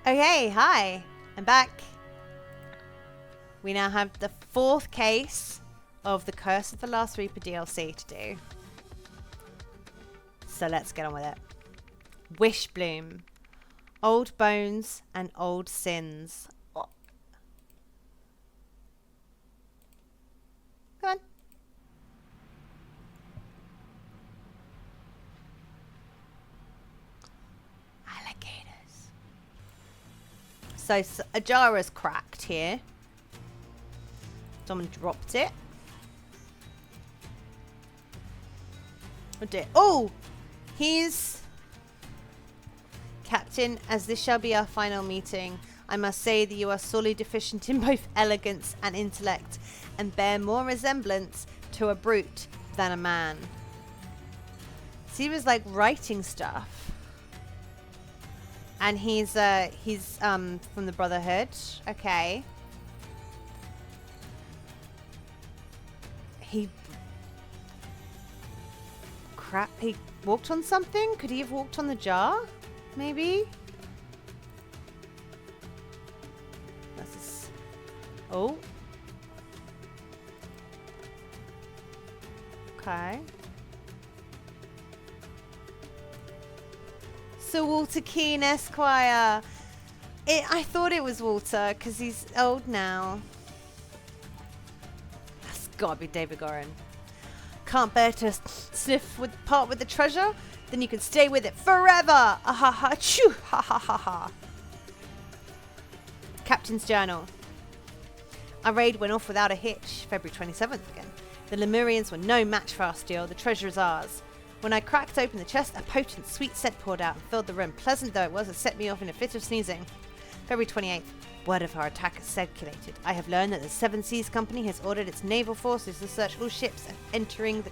Okay, hi. I'm back. We now have the 4th case of the Curse of the Last Reaper DLC to do. So let's get on with it. Wishbloom. Old bones and old sins. Oh. Come on. Alligators. So a jar is cracked here. Someone dropped it. Oh dear. Oh! He's... Captain, as this shall be our final meeting, I must say that you are sorely deficient in both elegance and intellect, and bear more resemblance to a brute than a man. So he was like writing stuff. And he's from the Brotherhood. Okay. He walked on something? Could he have walked on the jar? Maybe? Oh. Okay. Sir Walter Keane, Esquire. I thought it was Walter because he's old now. That's gotta be David Gorin. Can't bear to part with the treasure? Then you can stay with it forever! Ah ha ha, choo! Ha ha ha ha. Captain's Journal. Our raid went off without a hitch. February 27th again. The Lemurians were no match for our steel. The treasure is ours. When I cracked open the chest, a potent, sweet scent poured out and filled the room. Pleasant though it was, it set me off in a fit of sneezing. February 28th. Word of our attack has circulated. I have learned that the Seven Seas Company has ordered its naval forces to search all ships entering the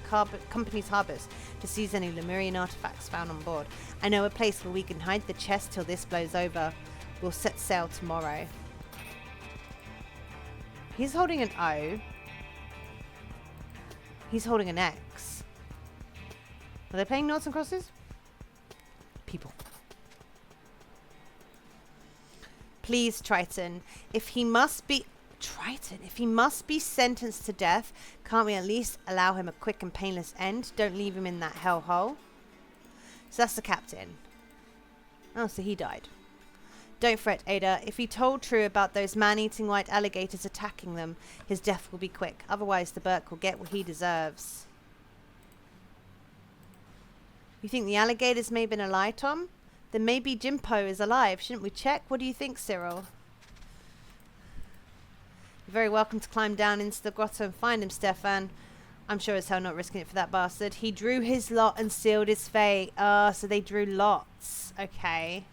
company's harbours to seize any Lemurian artifacts found on board. I know a place where we can hide the chest till this blows over. We'll set sail tomorrow. He's holding an O. He's holding an X. Are they playing noughts and crosses? People. Please, Triton, if he must be sentenced to death, can't we at least allow him a quick and painless end? Don't leave him in that hellhole. So that's the captain. Oh, so he died. Don't fret, Ada. If he told true about those man-eating white alligators attacking them, his death will be quick. Otherwise, the Burke will get what he deserves. You think the alligators may have been a lie, Tom? Then maybe Jimpo is alive. Shouldn't we check? What do you think, Cyril? You're very welcome to climb down into the grotto and find him, Stefan. I'm sure as hell not risking it for that bastard. He drew his lot and sealed his fate. So they drew lots. Okay.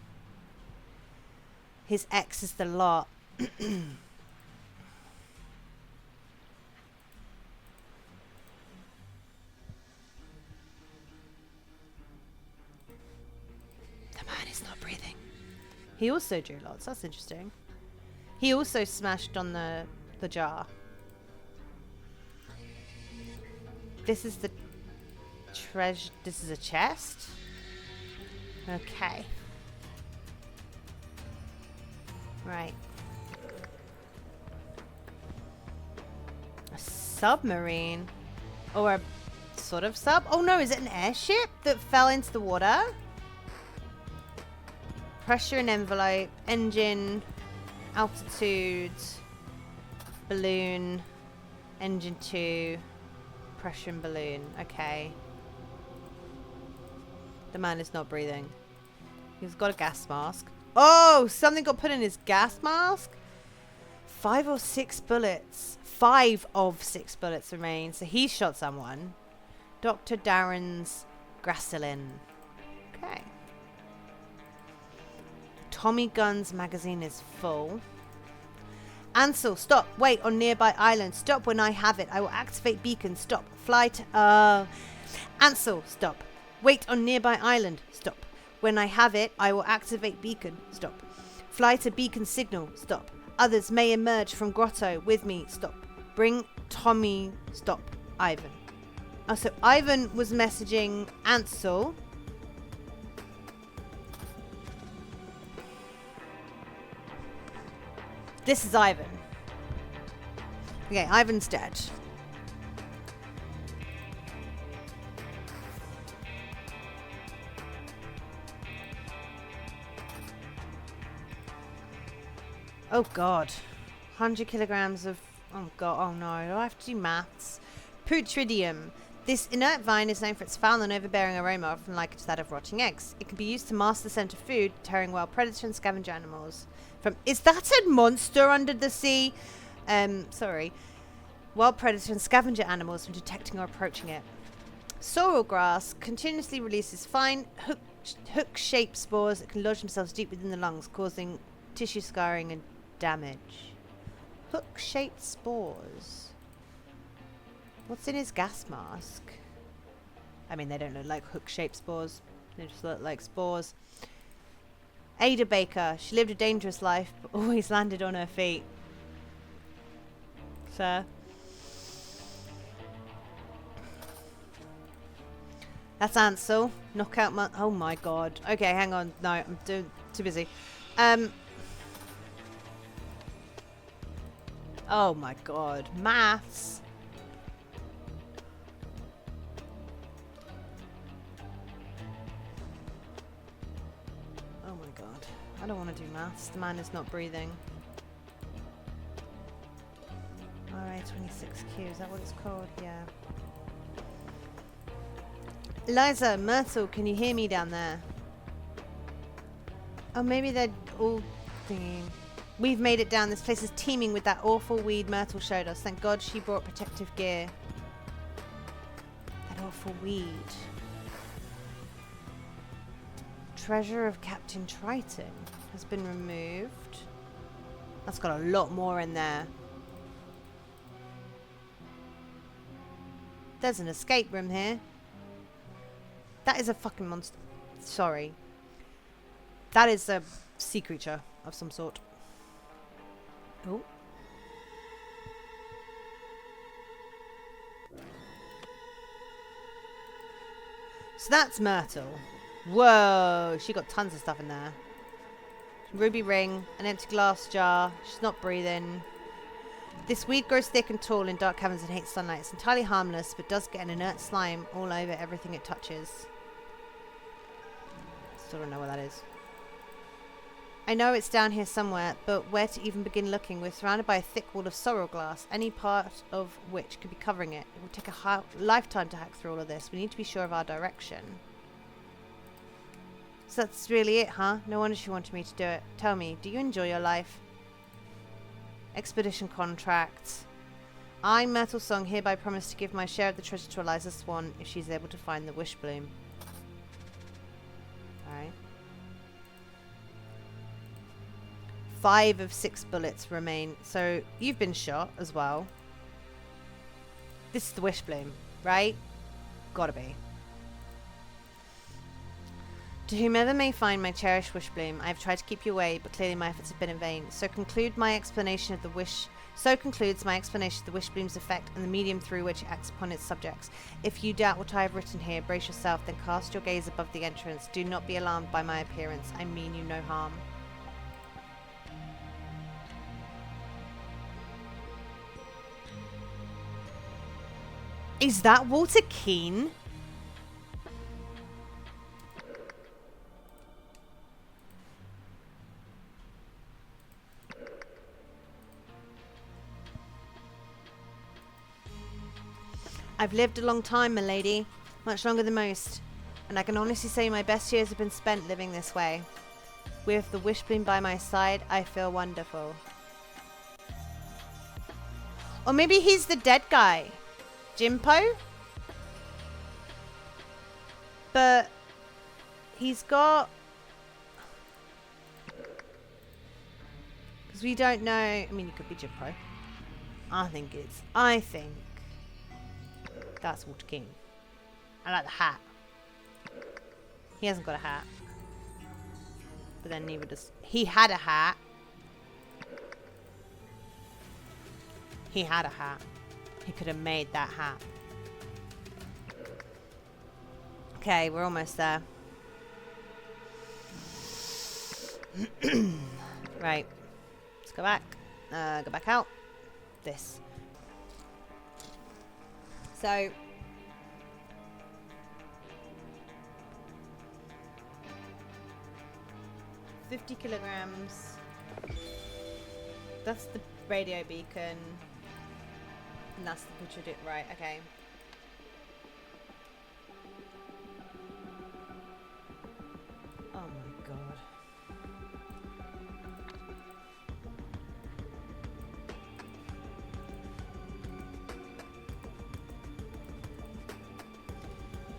His ex is the lot. The man is not breathing. He also drew lots. That's interesting. He also smashed on the jar. This is the treasure. This is a chest. Okay. Right. A submarine? Or a sort of sub? Oh no, is it an airship that fell into the water? Pressure and envelope, engine, altitude, balloon, engine 2, pressure and balloon. Okay. The man is not breathing. He's got a gas mask. Oh, something got put in his gas mask? 5 or 6 bullets. 5 of 6 bullets remain. So he shot someone. Dr. Darren's Gracillin. Okay. Tommy Gunn's magazine is full. Ansel, stop. Wait on nearby island. Stop when I have it. I will activate beacon. Stop. Fly to... Ansel, stop. Wait on nearby island. Stop. When I have it, I will activate beacon. Stop. Fly to beacon signal. Stop. Others may emerge from grotto with me. Stop. Bring Tommy. Stop. Ivan. Oh, so Ivan was messaging Ansel. This is Ivan. Okay, Ivan's dead. Oh god. 100 kilograms of... Oh god, oh no. Do I have to do maths? Putridium. This inert vine is known for its foul and overbearing aroma, often likened to that of rotting eggs. It can be used to mask the scent of food, deterring wild predator and scavenger animals. Is that a monster under the sea? Sorry. Wild predator and scavenger animals from detecting or approaching it. Sorrel grass continuously releases fine hook-shaped spores that can lodge themselves deep within the lungs, causing tissue scarring and damage. Hook-shaped spores. What's in his gas mask? I mean, they don't look like hook-shaped spores. They just look like spores. Ada Baker. She lived a dangerous life, but always landed on her feet. Sir. That's Ansel. Knockout oh my god. Okay, hang on. No, I'm too busy. Oh my god. Maths. Oh my god. I don't want to do maths. The man is not breathing. RA26Q. Is that what it's called? Yeah. Eliza, Myrtle, can you hear me down there? Oh, maybe they're all thinking. We've made it down. This place is teeming with that awful weed Myrtle showed us. Thank God she brought protective gear. That awful weed. Treasure of Captain Triton has been removed. That's got a lot more in there. There's an escape room here. That is a fucking monster. Sorry. That is a sea creature of some sort. Oh. So that's Myrtle. Whoa. She got tons of stuff in there. Ruby ring. An empty glass jar. She's not breathing. This weed grows thick and tall in dark caverns and hates sunlight. It's entirely harmless, but does get an inert slime all over everything it touches. Still don't know what that is. I know it's down here somewhere, but where to even begin looking? We're surrounded by a thick wall of sorrel glass, any part of which could be covering it. It will take a lifetime to hack through all of this. We need to be sure of our direction. So that's really it, huh? No wonder she wanted me to do it. Tell me, do you enjoy your life? Expedition contract. I, Myrtle Song, hereby promise to give my share of the treasure to Eliza Swan if she's able to find the wish bloom. Alright. 5 of 6 bullets remain. So you've been shot as well. This is the wish bloom, right? Gotta be. To whomever may find my cherished wish bloom, I have tried to keep you away, but clearly my efforts have been in vain. So concludes my explanation of the wish bloom's effect and the medium through which it acts upon its subjects. If you doubt what I have written here, brace yourself, then cast your gaze above the entrance. Do not be alarmed by my appearance. I mean you no harm. Is that Walter Keane? I've lived a long time, milady. Much longer than most. And I can honestly say my best years have been spent living this way. With the wish bloom by my side, I feel wonderful. Or maybe he's the dead guy. Jimpo? But he's got... Because we don't know... I mean, it could be Jimpo. I think that's Walter King. I like the hat. He hasn't got a hat. But then neither does... He had a hat. He had a hat. He could have made that hat. Okay, we're almost there. Right. Let's go back. Go back out. This. So... $50 kilograms. That's the radio beacon. And that's the picture. Right, okay. Oh my god.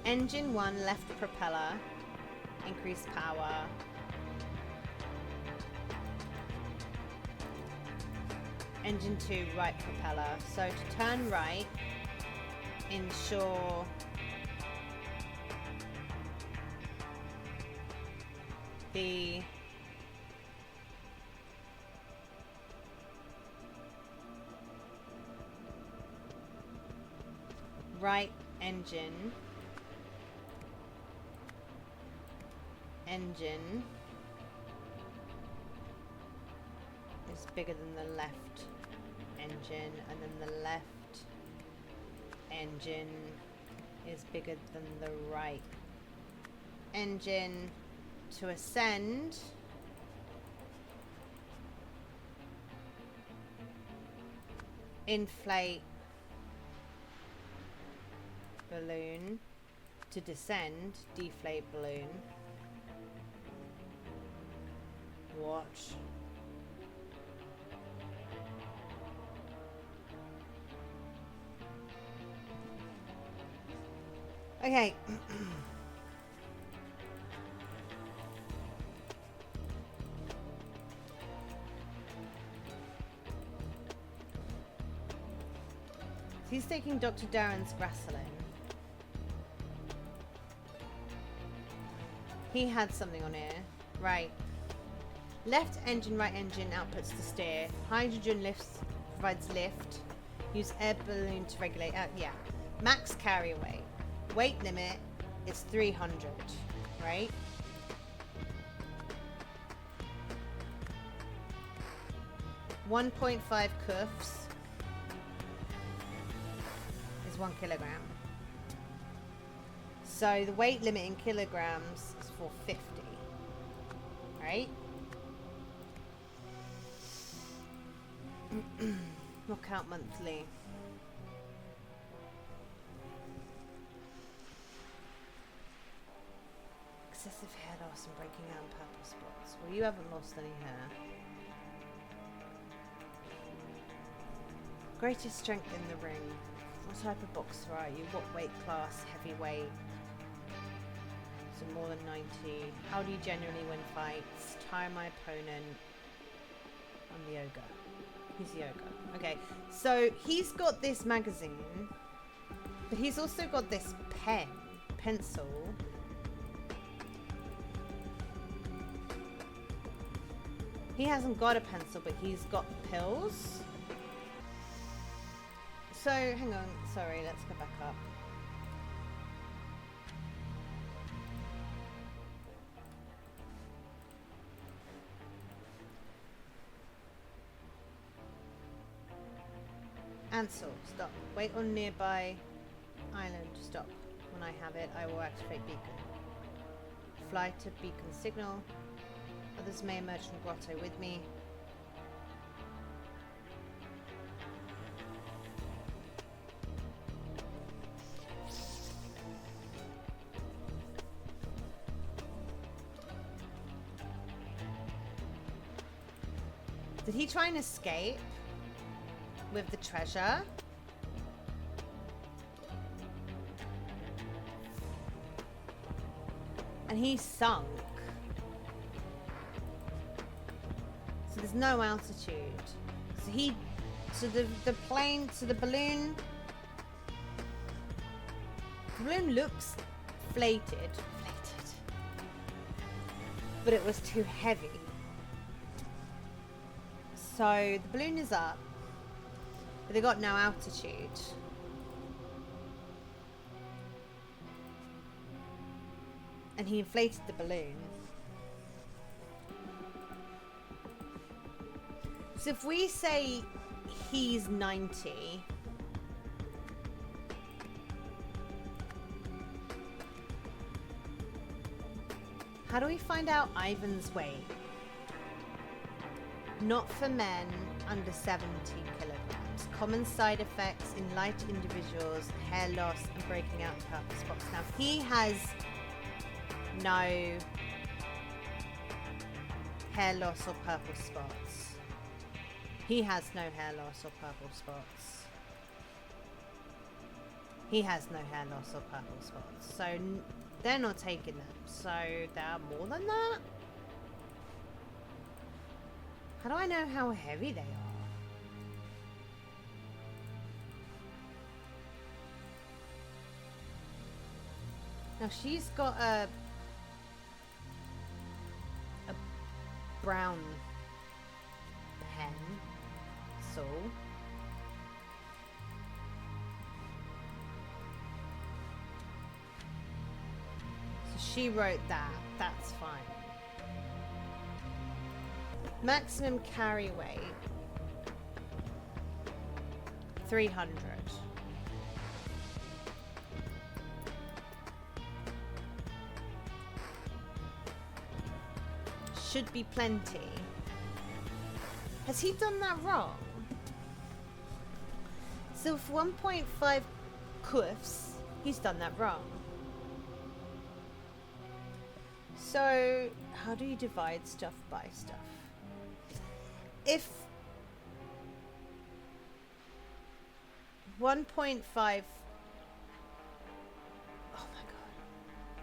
Engine 1 left propeller. Increased power. Engine 2 right propeller. So to turn right, ensure the right engine is bigger than the left engine, and then the left engine is bigger than the right engine. To ascend, inflate balloon. To descend, deflate balloon. Watch. Okay. He's taking Dr. Darren's Vaseline. He had something on here. Right. Left engine, right engine outputs to steer. Hydrogen lifts, provides lift. Use air balloon to regulate. Yeah. Max carrier weight. Weight limit is 300. Right? .5 cuffs is 1 kilogram. So the weight limit in kilograms is 450. Right? Knockout monthly. Excessive hair loss and breaking out in purple spots. Well, you haven't lost any hair. Greatest strength in the ring. What type of boxer are you? What weight class? Heavyweight. So more than 90. How do you generally win fights? Tire my opponent. I'm the ogre. He's the ogre. Okay, so he's got this magazine, but he's also got this pencil. He hasn't got a pencil, but he's got pills. So, hang on. Sorry, let's go back up. Ansel, stop. Wait on nearby island. Stop. When I have it, I will activate beacon. Fly to beacon signal. Others may emerge from grotto with me. Did he try and escape with the treasure? And he sunk. So there's no altitude. So the balloon looks inflated, but it was too heavy. So the balloon is up, but they got no altitude. And he inflated the balloon. So if we say he's 90, how do we find out Ivan's weight? Not for men under 70 kilograms. Common side effects in light individuals, hair loss and breaking out purple spots. Now he has no hair loss or purple spots. He has no hair loss or purple spots. He has no hair loss or purple spots. So they're not taking them. So they're more than that? How do I know how heavy they are? Now she's got a brown pen, so she wrote that. That's fine. Maximum carry weight 300. Should be plenty. Has he done that wrong? So for 1.5 cuffs, he's done that wrong. So how do you divide stuff by stuff? If 1.5, oh my god,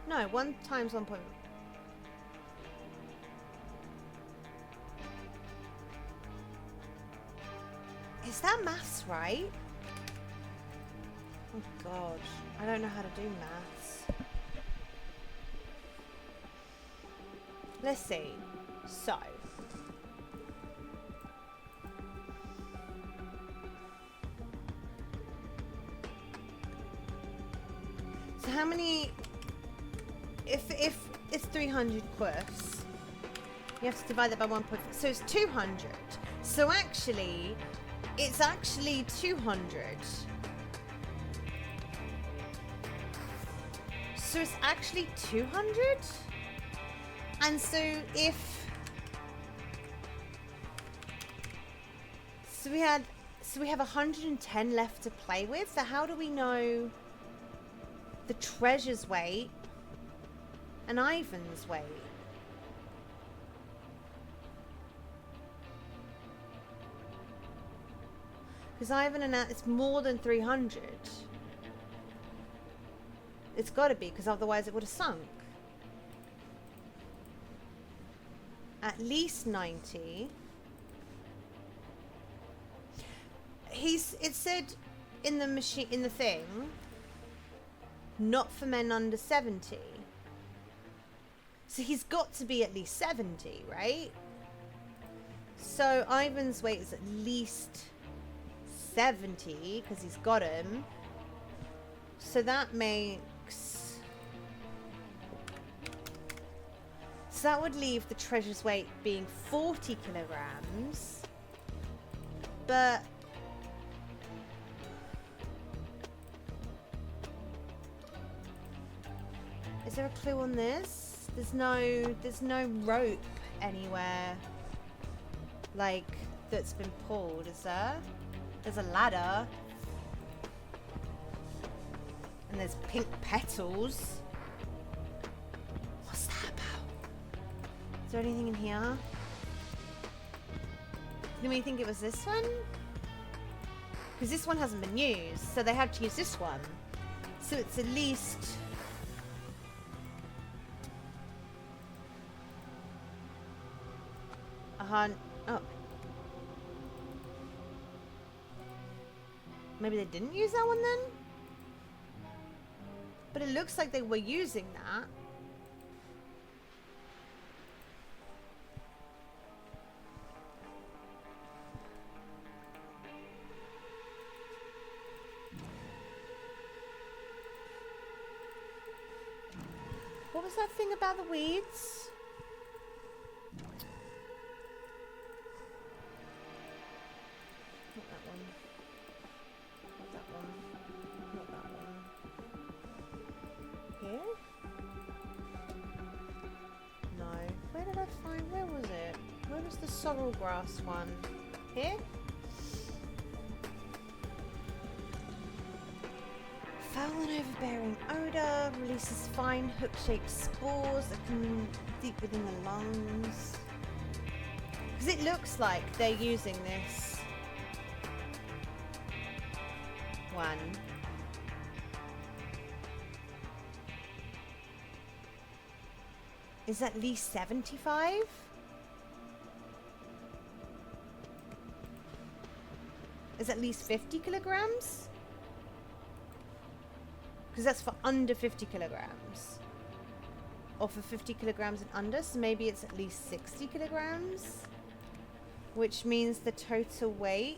no, 1 times 1. Is that maths right? Oh god, I don't know how to do maths. Let's see. So how many, if it's 300 quirks, you have to divide that by 1.5, so it's 200. So actually it's actually 200. So it's actually 200? And so if we have 110 left to play with, so how do we know the treasure's weight and Ivan's weight? Because Ivan and it's more than 300. It's got to be, because otherwise it would have sunk. At least 90. It said in the machine, in the thing, not for men under 70. So he's got to be at least 70, right? So Ivan's weight is at least 70 because he's got him. So that makes... So that would leave the treasure's weight being 40 kilograms. But... is there a clue on this? There's no rope anywhere, like, that's been pulled, is there? There's a ladder. And there's pink petals. What's that about? Is there anything in here? Do we think it was this one? Because this one hasn't been used, so they had to use this one. So it's at least... oh. Maybe they didn't use that one then? But it looks like they were using that. What was that thing about the weeds? sorrel grass one? Here? Foul and overbearing odor releases fine hook-shaped spores that can deep within the lungs. Because it looks like they're using this one. Is at least 75? Is at least 50 kilograms? Because that's for under 50 kilograms. Or for 50 kilograms and under, so maybe it's at least 60 kilograms. Which means the total weight,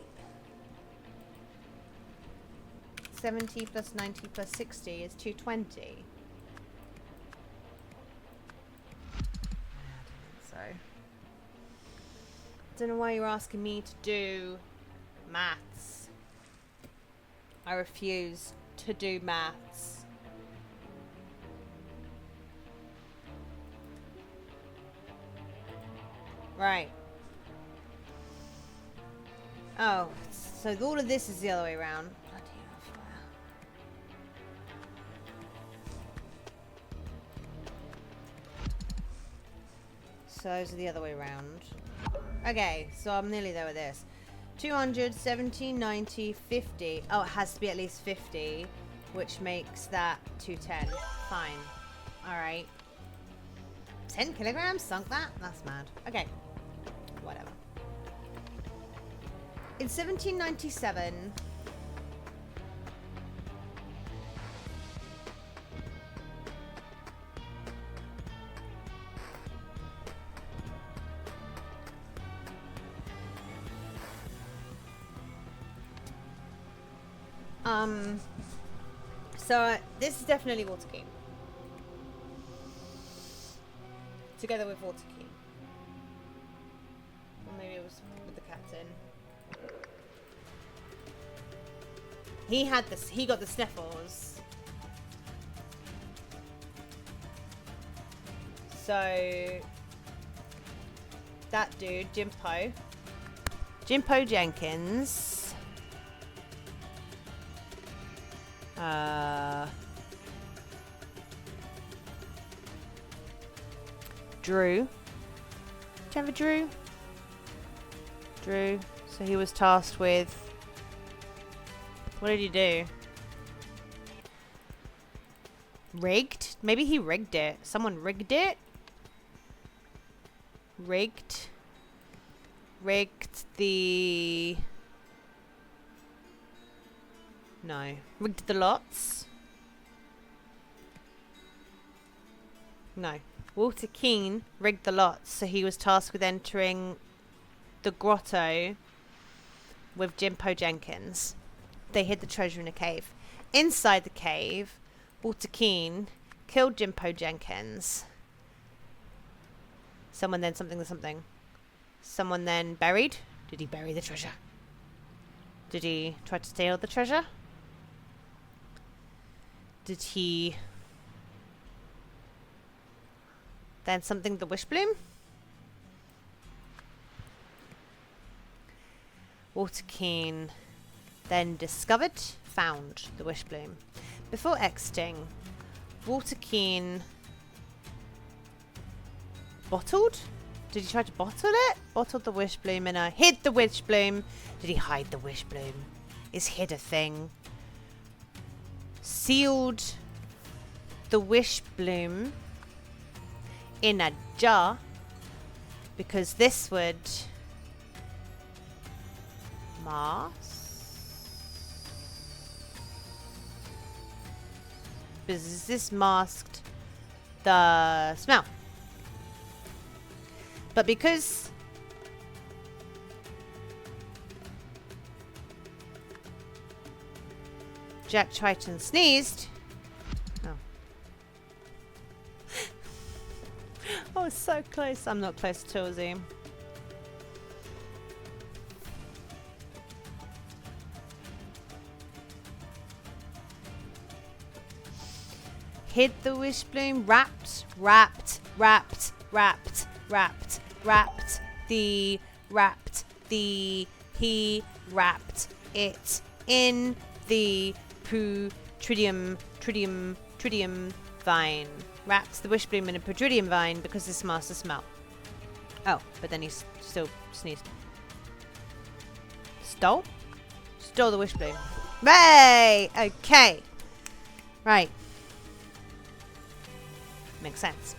70 plus 90 plus 60 is 220. So, I don't know why you're asking me to do maths. I refuse to do maths. Right. Oh, so all of this is the other way around. Bloody hell. So those are the other way around. Okay, so I'm nearly there with this. 200, 70, 90, 50. Oh, it has to be at least 50, which makes that 210. Fine. Alright. 10 kilograms? Sunk that? That's mad. Okay. Whatever. In 1797... So this is definitely water key. Together with water key. Or maybe it was with the captain. He had this. He got the sniffles. So that dude, Jimpo Jenkins. Drew. Do you have a Drew? Drew. So he was tasked with... What did he do? Rigged? Maybe he rigged it. Someone rigged it? Rigged the... No. Rigged the lots? No. Walter Keane rigged the lots, so he was tasked with entering the grotto with Jimpo Jenkins. They hid the treasure in a cave. Inside the cave, Walter Keane killed Jimpo Jenkins. Someone then something. Someone then buried. Did he bury the treasure? Did he try to steal the treasure? Did he... Then something the Wishbloom? Walter Keane then found the Wishbloom. Before exiting, Walter Keane bottled? Did he try to bottle it? Bottled the Wishbloom and hid the Wishbloom. Did he hide the Wishbloom? Is hid a thing? Sealed the Wishbloom in a jar because this would because this masked the smell. But because Jack Triton sneezed. Oh, so close. I'm not close to Zoom. Hid the Wishbloom, wrapped the wrapped it in the tritium vine. Wrapped the wish bloom in a tritium vine because this master smell. Oh, but then he still sneezed. Stole the wish bloom. Hey! Okay. Right. Makes sense.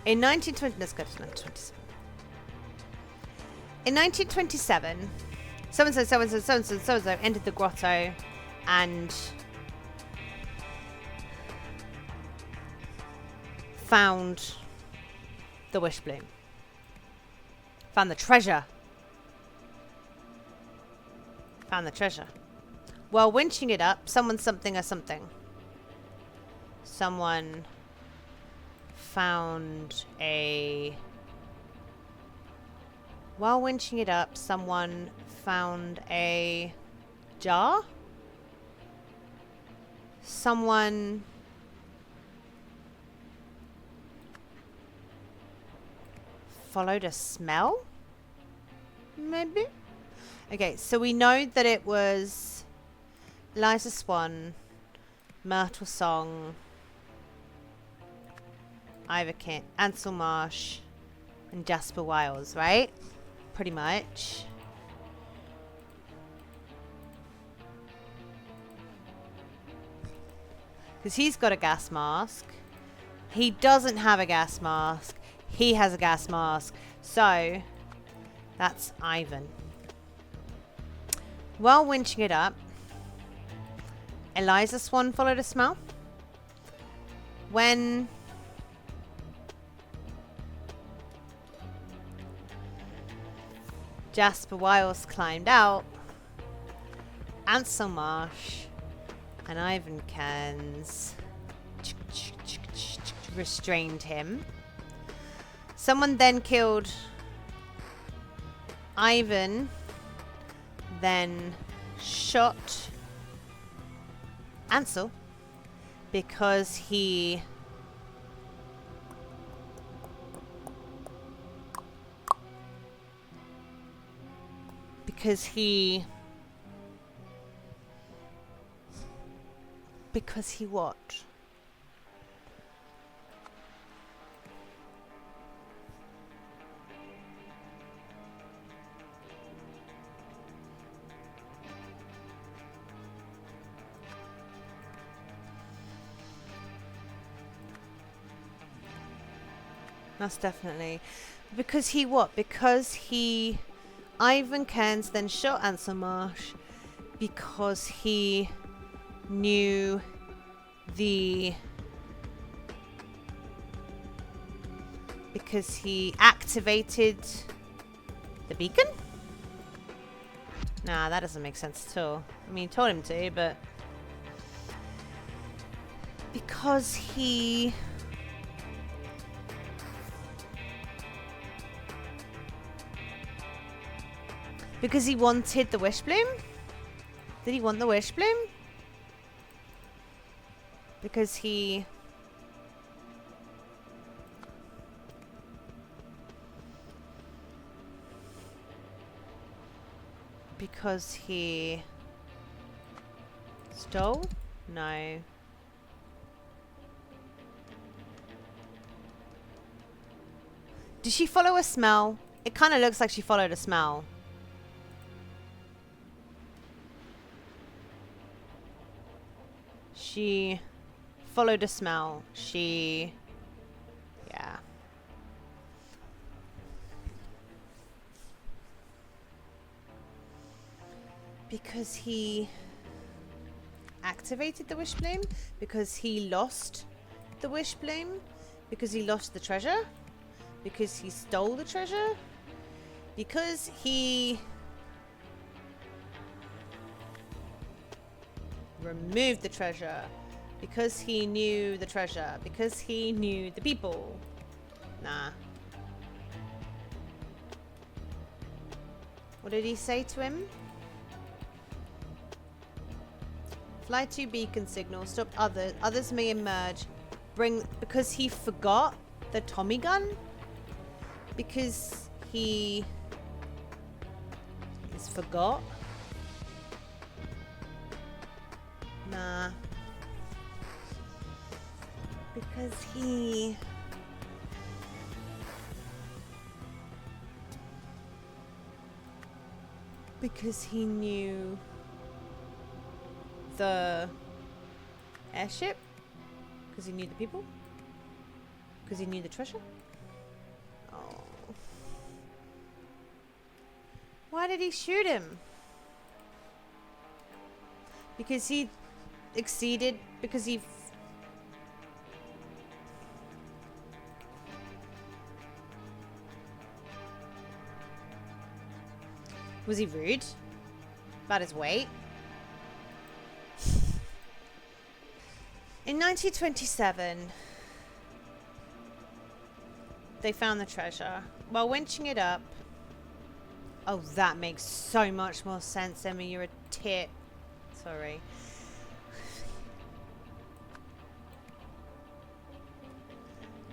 In 1920, let's go to 1927. In 1927, so-and-so entered the grotto and found the wish bloom. Found the treasure. While winching it up, someone found a... While winching it up, someone found a jar? Someone... followed a smell? Maybe? Okay, so we know that it was Eliza Swan, Myrtle Song, Ivor Kent, Ansel Marsh, and Jasper Wiles, right? Pretty much. Because he's got a gas mask. He doesn't have a gas mask. He has a gas mask. So, that's Ivan. While winching it up, Eliza Swan followed a smell. When Jasper Wiles climbed out, Ansel Marsh and Ivan Cairns restrained him. Someone then killed Ivan, then shot Ansel because he what? That's definitely because he what? Because he Ivan Cairns then shot Ansel Marsh because he knew because he activated the beacon? Nah, that doesn't make sense at all. I mean, he told him to, but because he wanted the wish bloom? Did he want the wish bloom? Because he stole? No. Did she follow a smell? It kind of looks like she followed a smell. She followed a smell. Yeah. Because he activated the wish bloom? Because he lost the wish bloom? Because he lost the treasure? Because he stole the treasure? Because he removed the treasure? Because he knew the treasure? Because he knew the people? Nah. What did he say to him? Fly to beacon signal. Stop others. Others may emerge. Because he forgot the Tommy gun? Because he is forgot. Nah. Because he... Because he knew the airship? Because he knew the people? Because he knew the treasure? Oh. Why did he shoot him? Because he exceeded, because he... Was he rude? About his weight? In 1927, they found the treasure. While winching it up... Oh, that makes so much more sense, Emma. You're a tit. Sorry.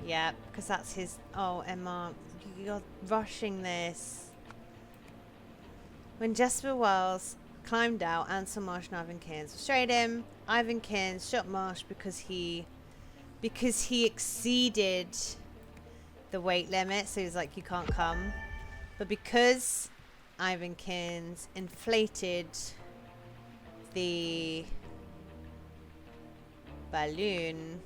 Yeah, because that's his... Oh, Emma, you're rushing this. When Jasper Wells climbed out, Ansel Marsh and Ivan Cairns frustrated him. Ivan Cairns shot Marsh because he exceeded the weight limit, so he was like, you can't come. But because Ivan Cairns inflated the balloon...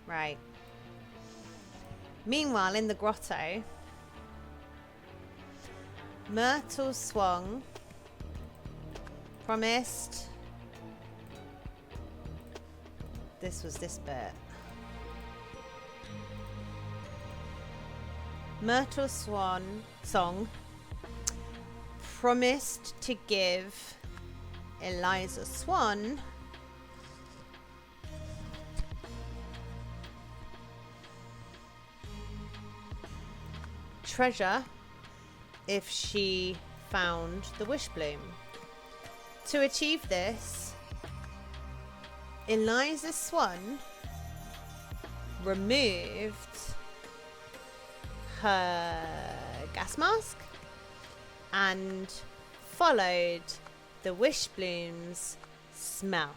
Right. Meanwhile, in the grotto, Myrtle Swung promised... This was this bit. Myrtle Song promised to give Eliza Swan treasure if she found the wish bloom. To achieve this, Eliza Swan removed her gas mask and followed the wish bloom's smell.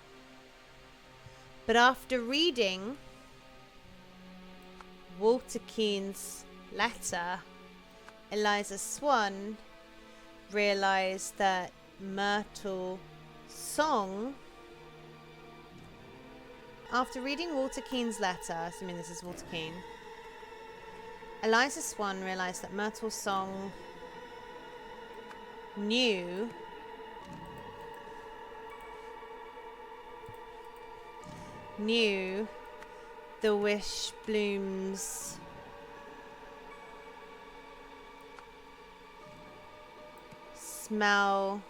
But after reading Walter Keane's letter, Eliza Swan realized that Myrtle Song... After reading Walter Keane's letter, assuming this is Walter Keane, Eliza Swan realized that Myrtle Song knew the wish bloom's smell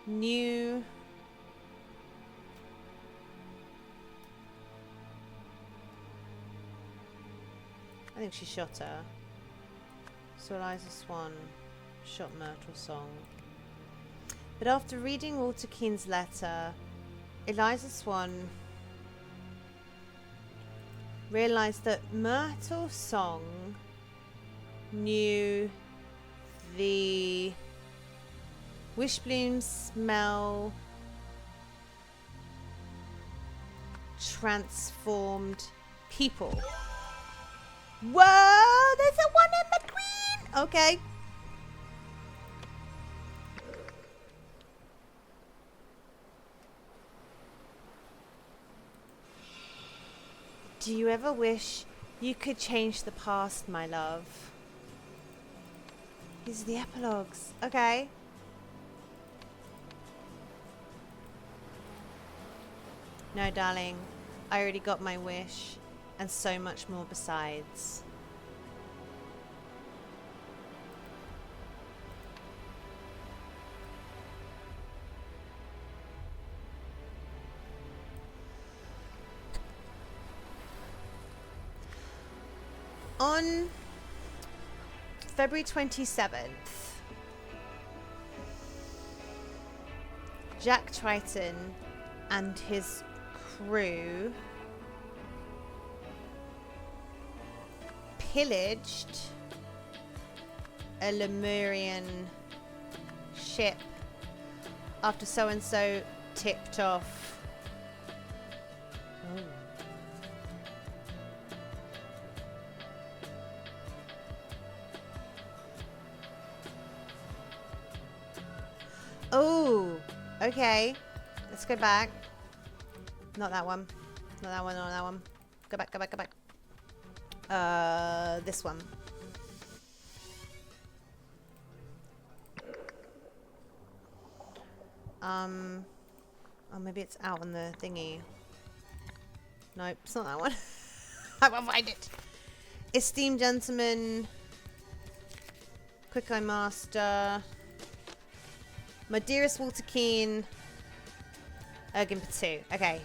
knew I think she shot her. So Eliza Swan shot Myrtle Song. But after reading Walter Keane's letter, Eliza Swan realized that Myrtle Song knew the Wishbloom smell transformed people. Whoa, there's a one in between. Okay. Do you ever wish you could change the past, my love? These are the epilogues. Okay. No, darling. I already got my wish. And so much more besides. On February 27th, Jack Triton and his crew pillaged a Lemurian ship after so-and-so tipped off. Oh, okay. Let's go back. Not that one. Not that one, not that one. Go back, go back, go back. This one. Oh, maybe it's out on the thingy. Nope, it's not that one. I won't find it. Esteemed gentlemen. Quick Eye Master. My dearest Walter Keane. Ergin Patu. Okay.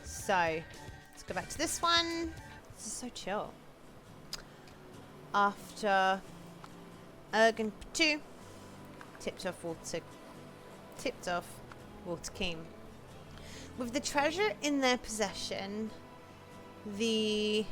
So, let's go back to this one. This is so chill. After Ergin Patu tipped off Walter Keane. With the treasure in their possession, the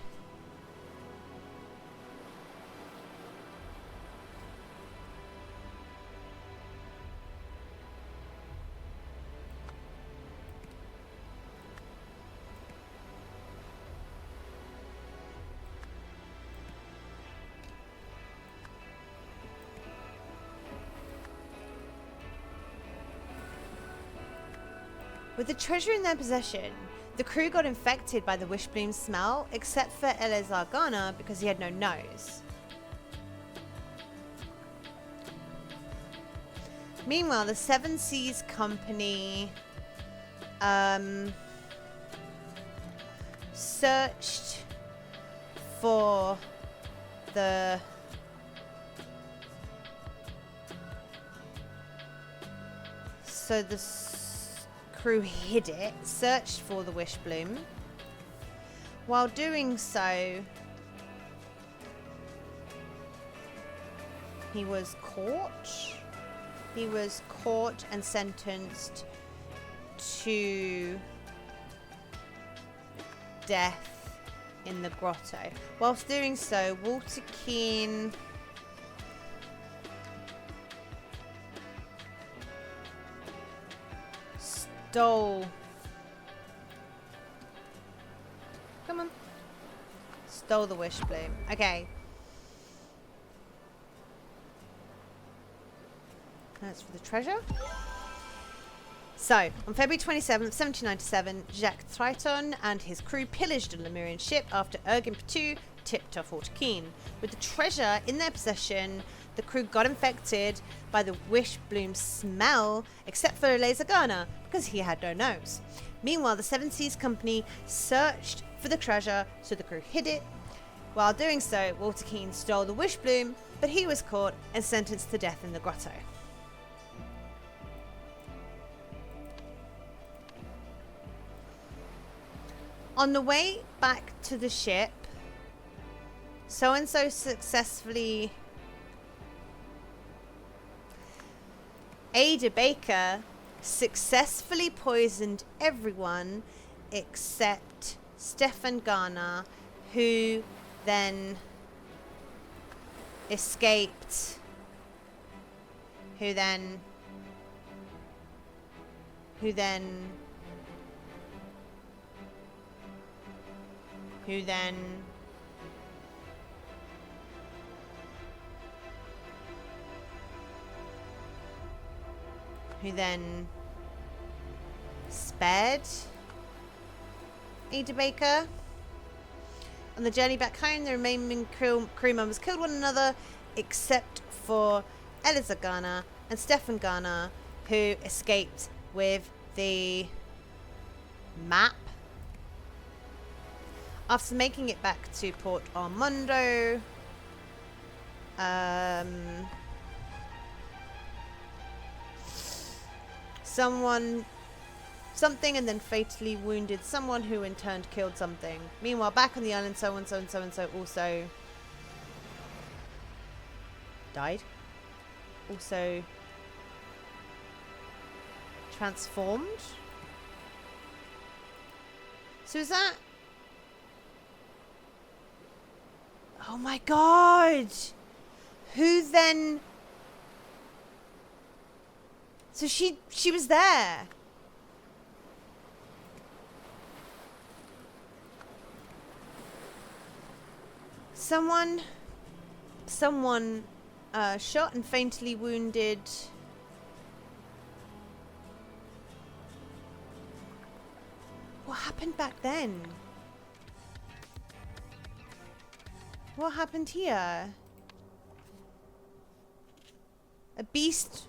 With the treasure in their possession, the crew got infected by the Wishbloom smell, except for Eleazar Garner because he had no nose. Meanwhile, the Seven Seas Company searched for the crew hid it, searched for the Wishbloom. While doing so, he was caught. He was caught and sentenced to death in the grotto. Whilst doing so, Walter Keane stole the Wishbloom. Okay. That's for the treasure. So, on February 27th, 1797, Jacques Triton and his crew pillaged a Lemurian ship after Ergin Patu tipped off Walter Keane. With the treasure in their possession, the crew got infected by the Wishbloom smell, except for Eleazar Garner, because he had no nose. Meanwhile, the Seven Seas Company searched for the treasure, so the crew hid it. While doing so, Walter Keane stole the Wishbloom, but he was caught and sentenced to death in the grotto. On the way back to the ship, so-and-so successfully... Ada Baker successfully poisoned everyone except Stefan Garner, who then escaped, who then spared Ada Baker. On the journey back home, the remaining crew members killed one another, except for Eleazar Garner and Stefan Garner, who escaped with the map. After making it back to Port Armando, something and then fatally wounded someone who in turn killed something. Meanwhile, back on the island, so-and-so and so-and-so also died. Also transformed. So is that... Oh my god! Who then... So she was there. Someone shot and fatally wounded... What happened back then? What happened here? A beast...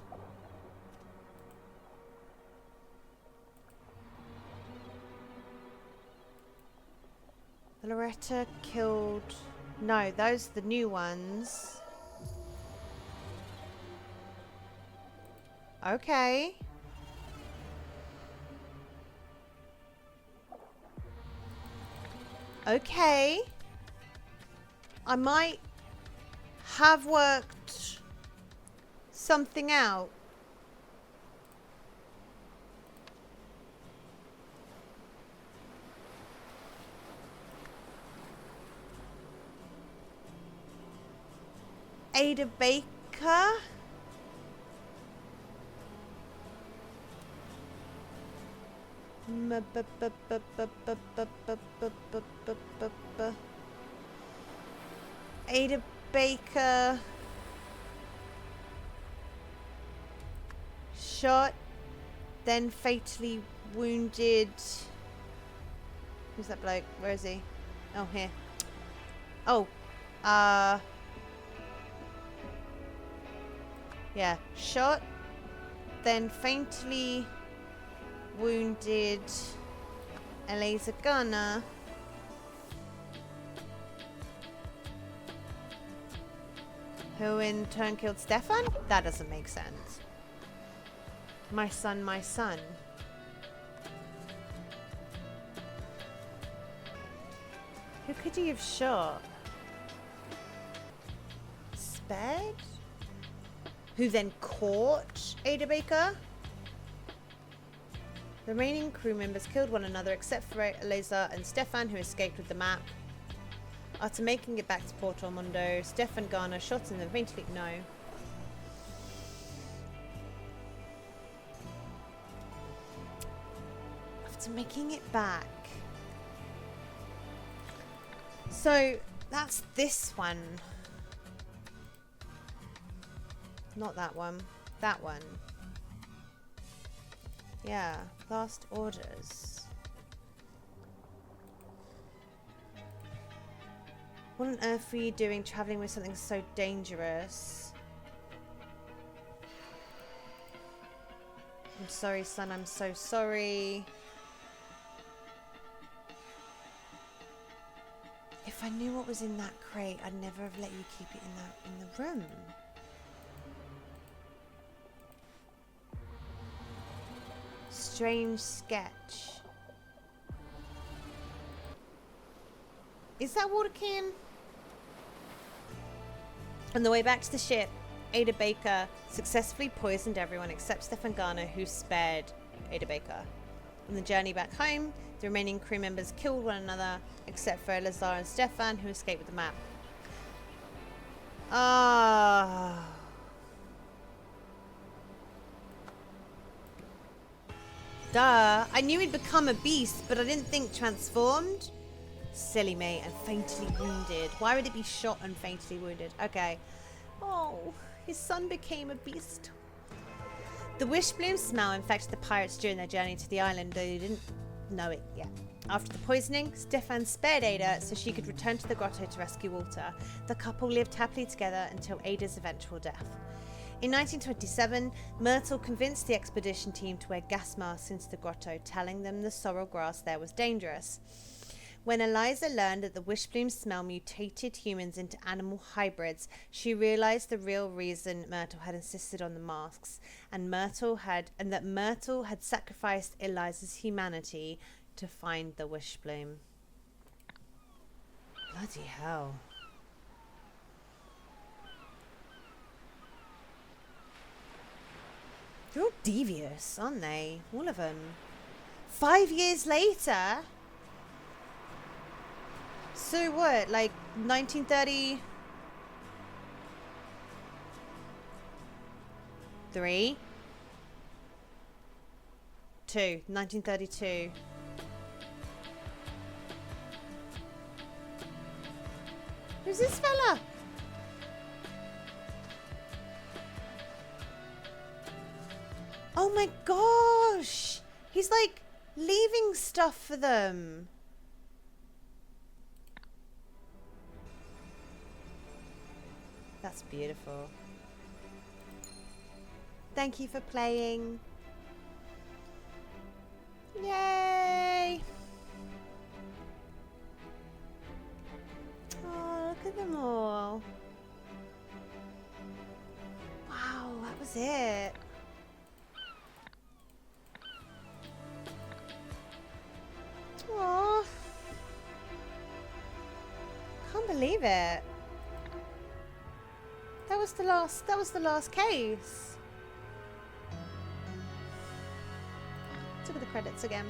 Loretta killed... No, those are the new ones. Okay. Okay. I might have worked something out. Ada Baker? Ada Baker shot, then fatally wounded. Who's that bloke? Where is he? Oh, here. Oh, yeah, shot, then fatally wounded Eliza Gunner. Who in turn killed Stefan? That doesn't make sense. My son, my son. Who could he have shot? Spared? Who then caught Ada Baker? The remaining crew members killed one another except for Eliza and Stefan, who escaped with the map. After making it back to Porto Mundo, Stefan Garner shot in the eventually... No. After making it back. So, that's this one. Not that one. That one. Yeah. Last orders. What on earth were you doing traveling with something so dangerous? I'm sorry, son. I'm so sorry. If I knew what was in that crate, I'd never have let you keep it in the room. Strange sketch. Is that water can? On the way back to the ship, Ada Baker successfully poisoned everyone except Stefan Garner, who spared Ada Baker. On the journey back home, the remaining crew members killed one another except for Elazar and Stefan, who escaped with the map. Ah. Duh. I knew he'd become a beast, but I didn't think transformed. Silly me. And fatally wounded. Why would it be shot and fatally wounded? Okay. Oh, his son became a beast. The wishbloom smell infected the pirates during their journey to the island, though they didn't know it yet. After the poisoning, Stefan spared Ada so she could return to the grotto to rescue Walter. The couple lived happily together until Ada's eventual death. In 1927, Myrtle convinced the expedition team to wear gas masks into the grotto, telling them the sorrel grass there was dangerous. When Eliza learned that the wishbloom smell mutated humans into animal hybrids, she realized the real reason Myrtle had insisted on the masks, and that Myrtle had sacrificed Eliza's humanity to find the wishbloom. Bloody hell. They're all devious, aren't they? All of them. 5 years later? So what? Like 1930? 3? 2. 1932. Who's this fella? Oh my gosh! He's like leaving stuff for them. That's beautiful. Thank you for playing. Yay! Oh, look at them all. Wow, that was it. Aww. Can't believe it. That was the last case. Look at the credits again.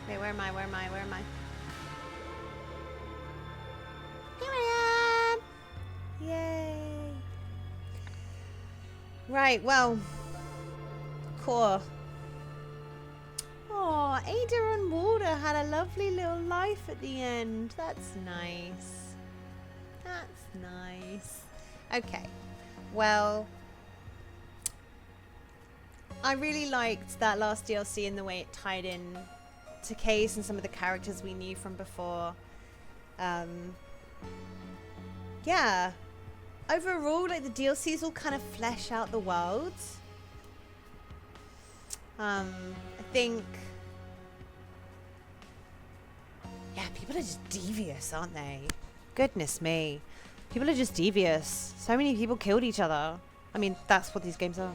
Wait, where am I? Where am I? Where am I? Here I am! Yay! Right, well. Cool. Oh, Ada and Walter had a lovely little life at the end. That's nice. That's nice. Okay. Well, I really liked that last DLC and the way it tied in to Case and some of the characters we knew from before. Yeah. Overall, like the DLCs all kind of flesh out the world. I think... Yeah, people are just devious, aren't they? Goodness me. People are just devious. So many people killed each other. I mean, that's what these games are.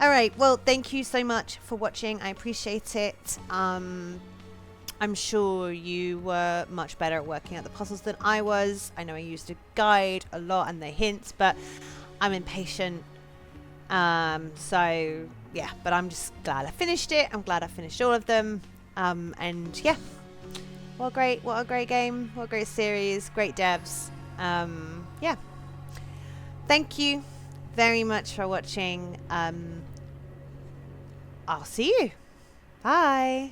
Alright, well, thank you so much for watching. I appreciate it. I'm sure you were much better at working out the puzzles than I was. I know I used a guide a lot and the hints, but I'm impatient. So, yeah, but I'm just glad I finished it. I'm glad I finished all of them. And, yeah. What a great game. What a great series. Great devs. Yeah. Thank you very much for watching. I'll see you. Bye.